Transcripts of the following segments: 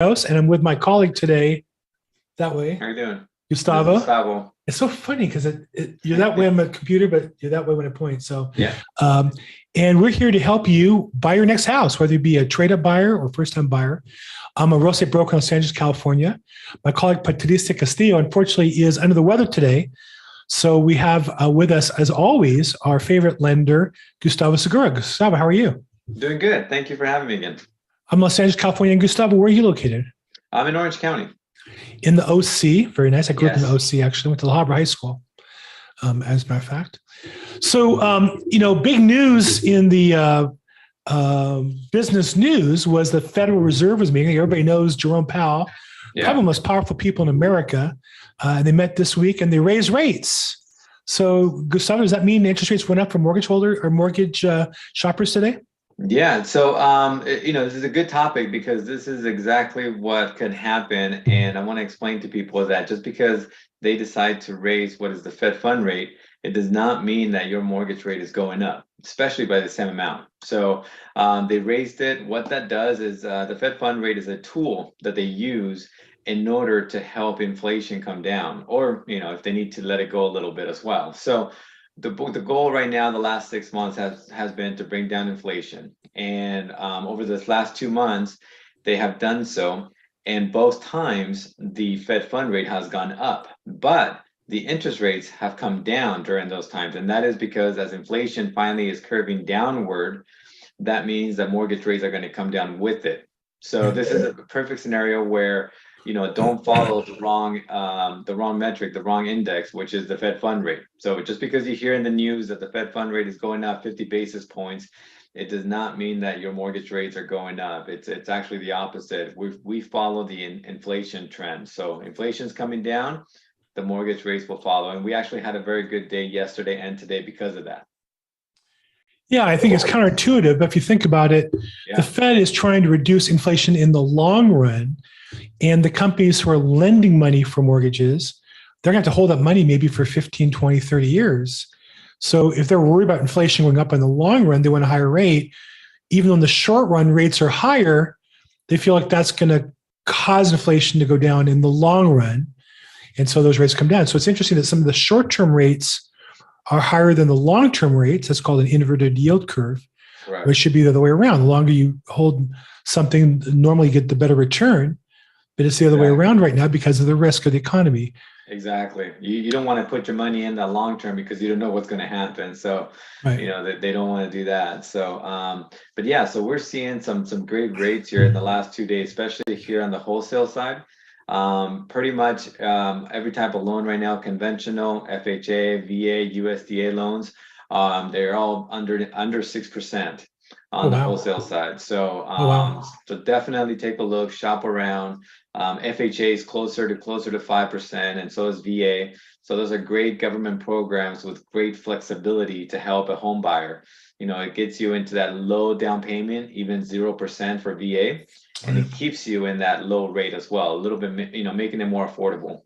house, and I'm with my colleague today. That way, How you doing? This is Gustavo. Gustavo. It's so funny because you're that way on the computer, but you're that way when I point. So, Yeah. um, and we're here to help you buy your next house, whether you be a trade-up buyer or first-time buyer. I'm a real estate broker in Los Angeles, California. My colleague Patricia Castillo, unfortunately, is under the weather today. So we have with us, as always, our favorite lender, Gustavo Segura. Gustavo, how are you? Doing good. Thank you for having me again. I'm Los Angeles, California. And Gustavo, where are you located? I'm in Orange County. In the OC. Very nice. I grew up in the Yes. OC, actually. Went to La Habra High School, as a matter of fact. So, big news in the business news was the Federal Reserve was meeting. Everybody knows Jerome Powell, probably the Yeah. most powerful people in America. They met this week and they raised rates. So, Gustavo, does that mean interest rates went up for mortgage holder or mortgage shoppers today? Yeah. So, this is a good topic because this is exactly what could happen. And I want to explain to people that just because they decide to raise what is the Fed fund rate, it does not mean that your mortgage rate is going up, especially by the same amount. So, they raised it. What that does is the Fed fund rate is a tool that they use in order to help inflation come down, or, if they need to let it go a little bit as well. So, the goal right now, the last 6 months has been to bring down inflation, and over this last 2 months, they have done so. And both times, the Fed fund rate has gone up, but the interest rates have come down during those times, and that is because as inflation finally is curving downward, that means that mortgage rates are going to come down with it. So this is a perfect scenario where don't follow the wrong metric, the wrong index, which is the Fed fund rate. So just because you hear in the news that the Fed fund rate is going up 50 basis points, it does not mean that your mortgage rates are going up. It's actually the opposite. We follow the inflation trend. So inflation's coming down, the mortgage rates will follow. And we actually had a very good day yesterday and today because of that. Yeah, I think it's counterintuitive. But if you think about it, the Yeah. Fed is trying to reduce inflation in the long run. And the companies who are lending money for mortgages, they're going to have to hold that money maybe for 15, 20, 30 years. So if they're worried about inflation going up in the long run, they want a higher rate. Even though in the short run rates are higher, they feel like that's going to cause inflation to go down in the long run. And so those rates come down. So it's interesting that some of the short-term rates are higher than the long-term rates. That's called an inverted yield curve, Right. which should be the other way around. The longer you hold something, normally you get the better return. But it's the other way around right now because of the risk of the economy. Exactly. You don't want to put your money in that long term because you don't know what's going to happen. So, Right. they don't want to do that. So, but yeah, so we're seeing some great rates here in the last 2 days, especially here on the wholesale side. Pretty much every type of loan right now, conventional, FHA, VA, USDA loans, they're all under 6% Oh, on the wow. wholesale side. So, Oh, wow. so definitely take a look, shop around. FHA is closer to 5%, and so is VA. So those are great government programs with great flexibility to help a home buyer. It gets you into that low down payment, even 0% for VA, and it keeps you in that low rate as well, a little bit, making it more affordable.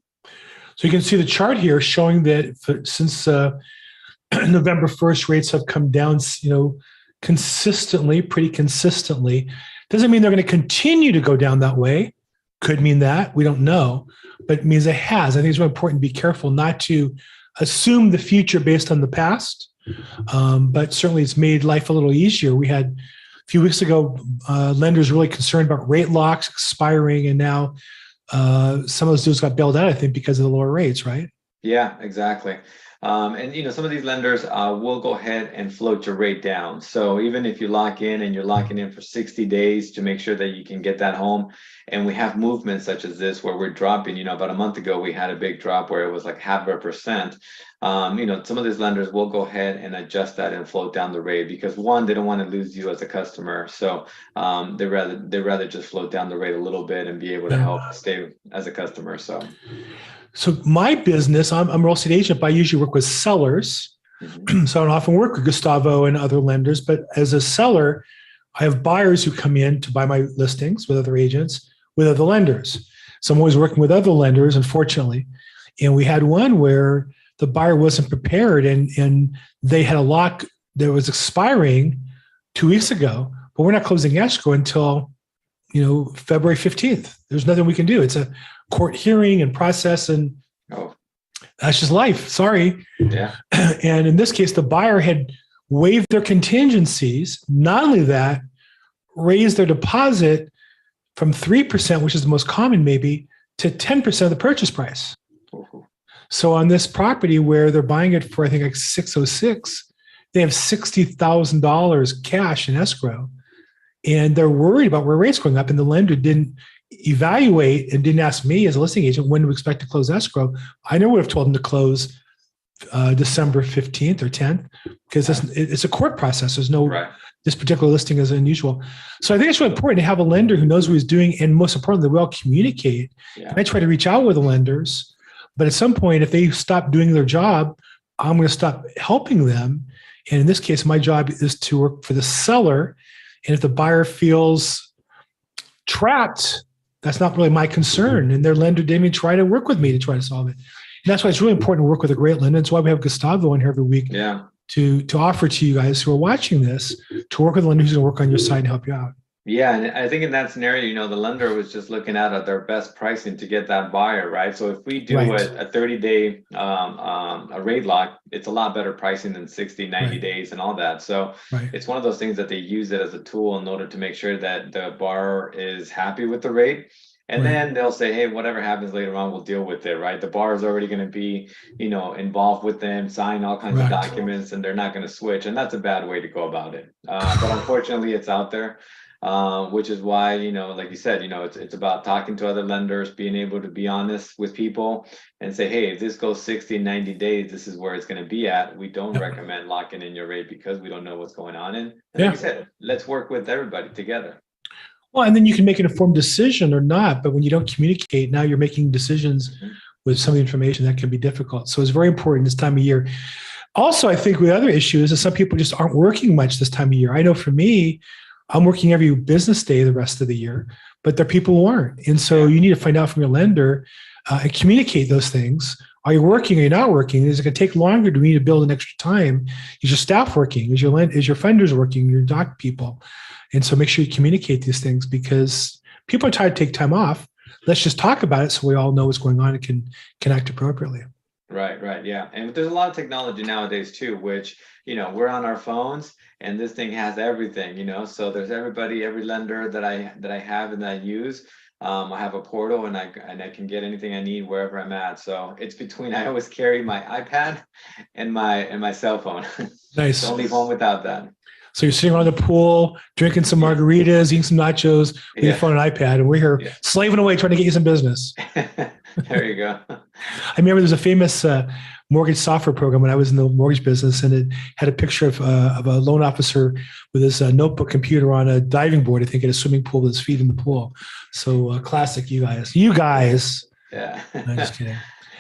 So you can see the chart here showing that since November 1st, rates have come down, pretty consistently. Doesn't mean they're going to continue to go down that way. Could mean that. We don't know. But it means it has. I think it's really important to be careful not to assume the future based on the past. But certainly it's made life a little easier. We had a few weeks ago, lenders really concerned about rate locks expiring. And now some of those deals got bailed out, I think, because of the lower rates, right? Yeah, exactly. And some of these lenders will go ahead and float your rate down. So even if you lock in and you're locking in for 60 days to make sure that you can get that home, and we have movements such as this where we're dropping, about a month ago, we had a big drop where it was like 0.5%. Some of these lenders will go ahead and adjust that and float down the rate because one, they don't want to lose you as a customer. So they rather just float down the rate a little bit and be able to help stay as a customer. So my business, I'm a real estate agent, but I usually work with sellers. Mhm. So I don't often work with Gustavo and other lenders, but as a seller, I have buyers who come in to buy my listings with other agents, with other lenders. So I'm always working with other lenders, unfortunately. And we had one where the buyer wasn't prepared and they had a lock that was expiring 2 weeks ago, but we're not closing escrow until February 15th. There's nothing we can do. It's a court hearing and process, and that's just life. Sorry. Yeah. And in this case, the buyer had waived their contingencies. Not only that, raised their deposit from 3%, which is the most common maybe, to 10% of the purchase price. So on this property where they're buying it for, I think, like 606, they have $60,000 cash in escrow. And they're worried about where rates going up, and the lender didn't evaluate and didn't ask me as a listing agent when to expect to close escrow. I never would have told them to close December 15th or 10th, because it's a court process. There's no, this particular listing is unusual. So I think it's really important to have a lender who knows what he's doing, and most importantly, we all communicate. And I try to reach out with the lenders, but at some point, if they stop doing their job, I'm going to stop helping them. And in this case, my job is to work for the seller. And if the buyer feels trapped, that's not really my concern. And their lender didn't even try to work with me to try to solve it. And that's why it's really important to work with a great lender. That's why we have Gustavo on here every week to offer to you guys who are watching this, to work with a lender who's going to work on your side and help you out. Yeah, and I think in that scenario, the lender was just looking at their best pricing to get that buyer, right? So if we do a 30-day a rate lock, it's a lot better pricing than 60, 90 days and all that. So it's one of those things that they use it as a tool in order to make sure that the borrower is happy with the rate. And then they'll say, hey, whatever happens later on, we'll deal with it, right? The bar is already going to be, involved with them, sign all kinds of documents, and they're not going to switch. And that's a bad way to go about it. But unfortunately, it's out there. Which is why, like you said, it's about talking to other lenders, being able to be honest with people and say, hey, if this goes 60, 90 days, this is where it's going to be at. We don't recommend locking in your rate because we don't know what's going on. And like you said, let's work with everybody together. Well, and then you can make an informed decision or not. But when you don't communicate, now you're making decisions with some of the information that can be difficult. So it's very important this time of year. Also, I think the other issue is that some people just aren't working much this time of year. I know for me, I'm working every business day the rest of the year, but there are people who aren't. And so you need to find out from your lender and communicate those things. Are you working? Are you not working? Is it going to take longer? Do we need to build an extra time? Is your staff working? Is your funders working? Your doc people? And so make sure you communicate these things, because people are tired to take time off. Let's just talk about it so we all know what's going on and can act appropriately. Right. Yeah. And there's a lot of technology nowadays too, which, we're on our phones and this thing has everything, so there's every lender that I have and that I use. I have a portal and I can get anything I need wherever I'm at. So it's I always carry my iPad and my cell phone. Nice. Don't leave home without that. So you're sitting around the pool, drinking some margaritas, eating some nachos with your phone and iPad, and we're here slaving away trying to get you some business. There you go. I remember there's a famous mortgage software program when I was in the mortgage business, and it had a picture of a loan officer with his notebook computer on a diving board, I think, at a swimming pool with his feet in the pool. So classic, you guys. Yeah. I'm just kidding.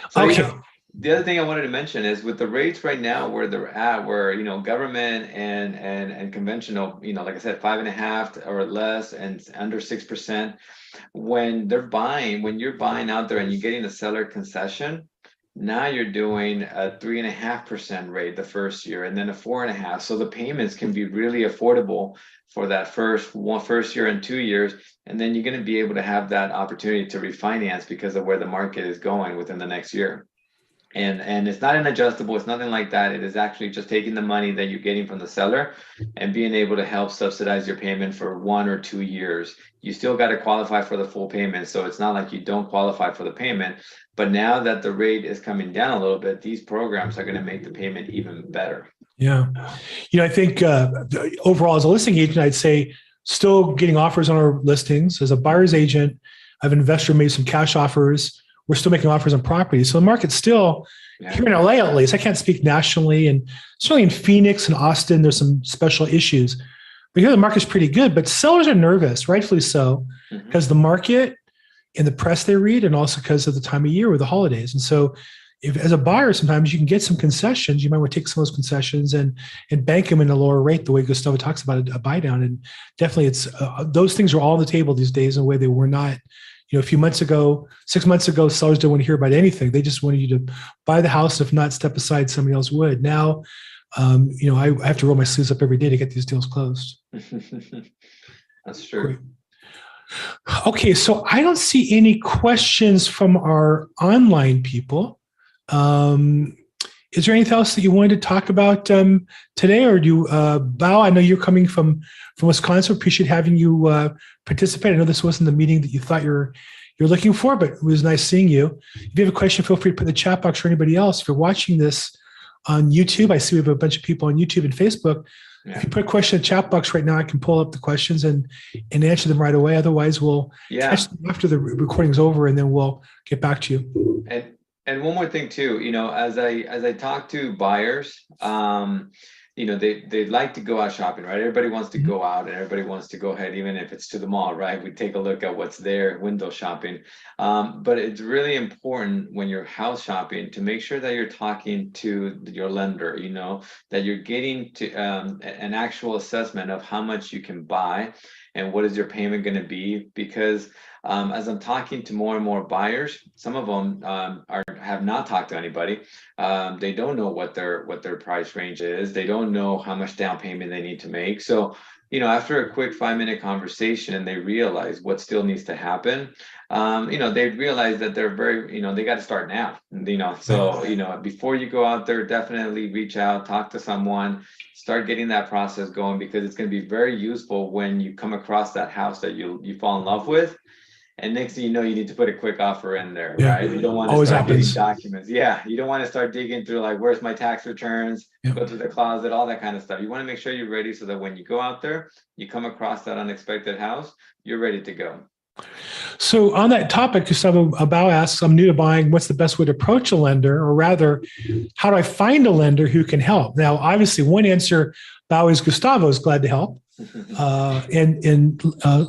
So, okay. The other thing I wanted to mention is with the rates right now where they're at, where government and conventional, like I said, 5.5 or less and under 6%. When you're buying out there and you're getting a seller concession, now you're doing a 3.5% rate the first year, and then a 4.5. So the payments can be really affordable for that first year and 2 years, and then you're going to be able to have that opportunity to refinance because of where the market is going within the next year. And it's not an adjustable, it's nothing like that. It is actually just taking the money that you're getting from the seller and being able to help subsidize your payment for 1 or 2 years. You still got to qualify for the full payment. So it's not like you don't qualify for the payment. But now that the rate is coming down a little bit, these programs are going to make the payment even better. Yeah. I think overall as a listing agent, I'd say still getting offers on our listings. As a buyer's agent, I've investor made some cash offers. We're still making offers on property. So the market's still, here in LA at least, I can't speak nationally, and certainly in Phoenix and Austin, there's some special issues. But here the market's pretty good, but sellers are nervous, rightfully so, because the market and the press they read, and also because of the time of year with the holidays. And so if as a buyer, sometimes you can get some concessions. You might want to take some of those concessions and bank them in a lower rate, the way Gustavo talks about a buy down. And definitely it's those things are all on the table these days in a way they were not. A few months ago, 6 months ago, sellers didn't want to hear about anything. They just wanted you to buy the house. If not, step aside, somebody else would. Now, I have to roll my sleeves up every day to get these deals closed. That's true. Okay, so I don't see any questions from our online people. Um, is there anything else that you wanted to talk about today, or do you, Bao? I know you're coming from Wisconsin. Appreciate having you participate. I know this wasn't the meeting that you thought you're looking for, but it was nice seeing you. If you have a question, feel free to put in the chat box for anybody else. If you're watching this on YouTube, I see we have a bunch of people on YouTube and Facebook. Yeah. If you put a question in the chat box right now, I can pull up the questions and answer them right away. Otherwise, we'll catch them after the recording's over, and then we'll get back to you. And one more thing too, as I talk to buyers, they like to go out shopping, right? Everybody wants to go out, and everybody wants to go ahead, even if it's to the mall, right? We take a look at what's there, window shopping. But it's really important when you're house shopping to make sure that you're talking to your lender, that you're getting to an actual assessment of how much you can buy and what is your payment going to be. Because as I'm talking to more and more buyers, some of them have not talked to anybody. They don't know what their price range is. They don't know how much down payment they need to make. So, after a quick 5-minute conversation, and they realize what still needs to happen, they realize that they're very, they got to start now. So, before you go out there, definitely reach out, talk to someone, start getting that process going, because it's going to be very useful when you come across that house that you fall in love with. And next thing you know, you need to put a quick offer in there, right? You don't want to start getting documents. Yeah, you don't want to start digging through like, where's my tax returns? Go through the closet, all that kind of stuff. You want to make sure you're ready so that when you go out there, you come across that unexpected house, you're ready to go. So on that topic, Gustavo Bao asks, I'm new to buying. What's the best way to approach a lender? Or rather, how do I find a lender who can help? Now, obviously, one answer, Bao, is Gustavo is glad to help.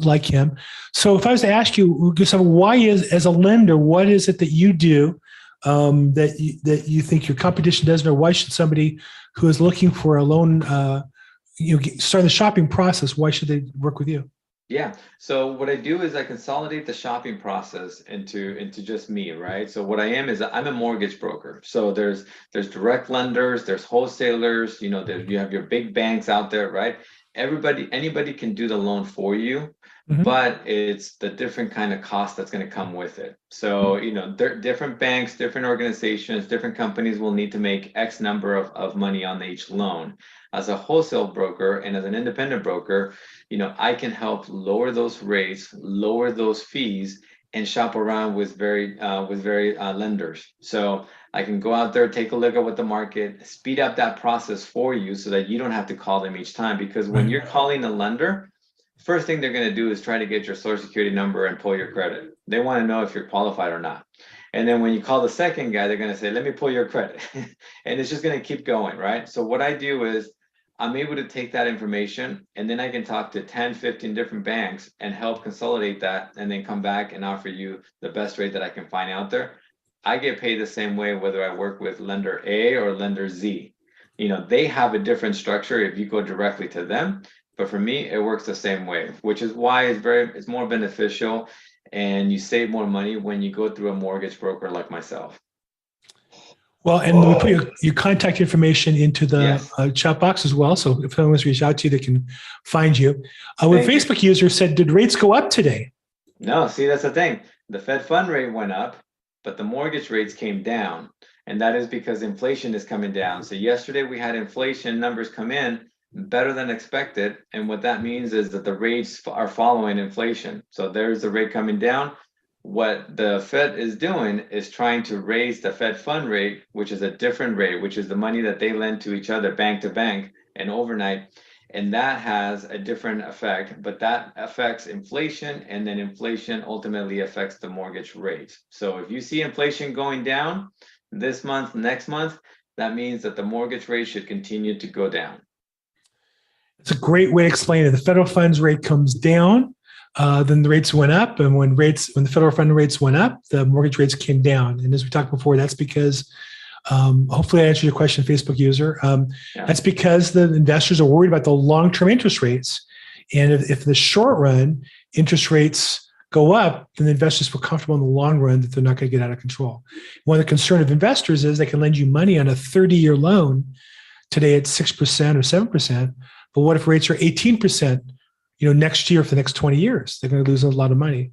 Like him. So if I was to ask you, Gustavo, why as a lender, what is it that you do that you think your competition doesn't, or why should somebody who is looking for a loan, start the shopping process, why should they work with you? Yeah. So what I do is I consolidate the shopping process into just me, right? So what I am is I'm a mortgage broker. So there's direct lenders, there's wholesalers, you have your big banks out there, right? Anybody can do the loan for you, but it's the different kind of cost that's going to come with it. So, different banks, different organizations, different companies will need to make X number of money on each loan. As a wholesale broker and as an independent broker, I can help lower those rates, lower those fees, and shop around with very lenders. So I can go out there, take a look at what the market, speed up that process for you so that you don't have to call them each time. Because when you're calling a lender, first thing they're going to do is try to get your social security number and pull your credit. They want to know if you're qualified or not. And then when you call the second guy, they're going to say, let me pull your credit. And it's just going to keep going, right? So what I do is I'm able to take that information, and then I can talk to 10, 15 different banks and help consolidate that, and then come back and offer you the best rate that I can find out there. I get paid the same way whether I work with lender A or lender Z. They have a different structure if you go directly to them, but for me, it works the same way, which is why it's more beneficial, and you save more money when you go through a mortgage broker like myself. Well, and we put your contact information into the chat box as well. So if anyone wants to reach out to you, they can find you. One Facebook user said, did rates go up today? No, see, that's the thing. The Fed fund rate went up, but the mortgage rates came down. And that is because inflation is coming down. So yesterday we had inflation numbers come in better than expected. And what that means is that the rates are following inflation. So there's the rate coming down. What the Fed is doing is trying to raise the Fed fund rate, which is a different rate, which is the money that they lend to each other, bank to bank and overnight. And that has a different effect, but that affects inflation, and then inflation ultimately affects the mortgage rate. So if you see inflation going down this month, next month, that means that the mortgage rate should continue to go down. It's a great way to explain it. The federal funds rate comes down, then the rates went up, and when the federal fund rates went up, the mortgage rates came down. And as we talked before, that's because, hopefully I answered your question, Facebook user. That's because the investors are worried about the long-term interest rates. And if in the short run, interest rates go up, then the investors feel comfortable in the long run that they're not going to get out of control. One of the concern of investors is they can lend you money on a 30-year loan today at 6% or 7%. But what if rates are 18% next year for the next 20 years. They're going to lose a lot of money.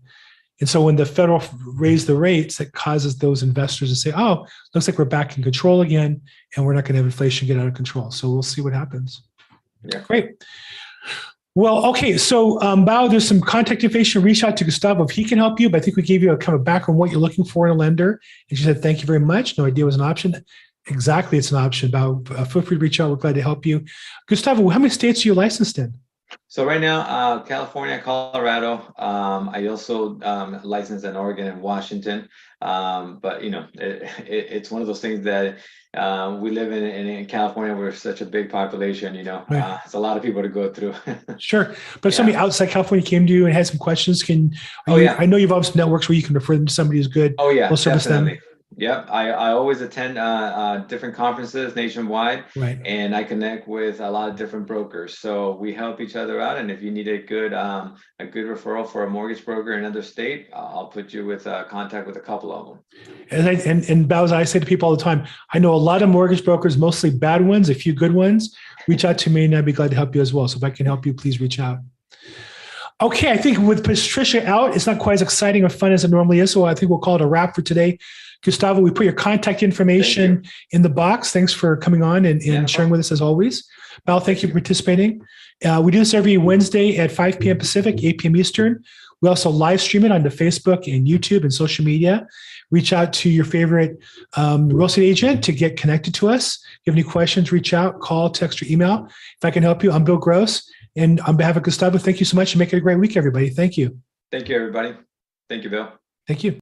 And so when the federal raise the rates, that causes those investors to say, oh, looks like we're back in control again, and we're not going to have inflation get out of control. So we'll see what happens. Yeah. Great. Well, okay. So, Bao, there's some contact information. Reach out to Gustavo if he can help you. But I think we gave you a kind of background on what you're looking for in a lender. And she said, thank you very much. No idea it was an option. Exactly. It's an option. Bao, feel free to reach out. We're glad to help you. Gustavo, how many states are you licensed in? So right now, California, Colorado. I also licensed in Oregon and Washington. But it's one of those things that we live in California. We're such a big population. Right. It's a lot of people to go through. Sure, but if somebody outside California came to you and had some questions, I know you've obviously networks where you can refer them to somebody who's good. Oh yeah, we'll service definitely. them. Yep, I always attend different conferences nationwide, right? And I connect with a lot of different brokers. So we help each other out. And if you need a good referral for a mortgage broker in another state, I'll put you with contact with a couple of them. And Bowser, I say to people all the time, I know a lot of mortgage brokers, mostly bad ones, a few good ones. Reach out to me, and I'd be glad to help you as well. So if I can help you, please reach out. Okay, I think with Patricia out, it's not quite as exciting or fun as it normally is. So I think we'll call it a wrap for today. Gustavo, we put your contact information in the box. Thanks for coming on and sharing with us as always. Val, thank you for participating. We do this every Wednesday at 5 p.m. Pacific, 8 p.m. Eastern. We also live stream it onto Facebook and YouTube and social media. Reach out to your favorite real estate agent to get connected to us. If you have any questions, reach out, call, text, or email. If I can help you, I'm Bill Gross. And on behalf of Gustavo, thank you so much and make it a great week, everybody. Thank you. Thank you, everybody. Thank you, Bill. Thank you.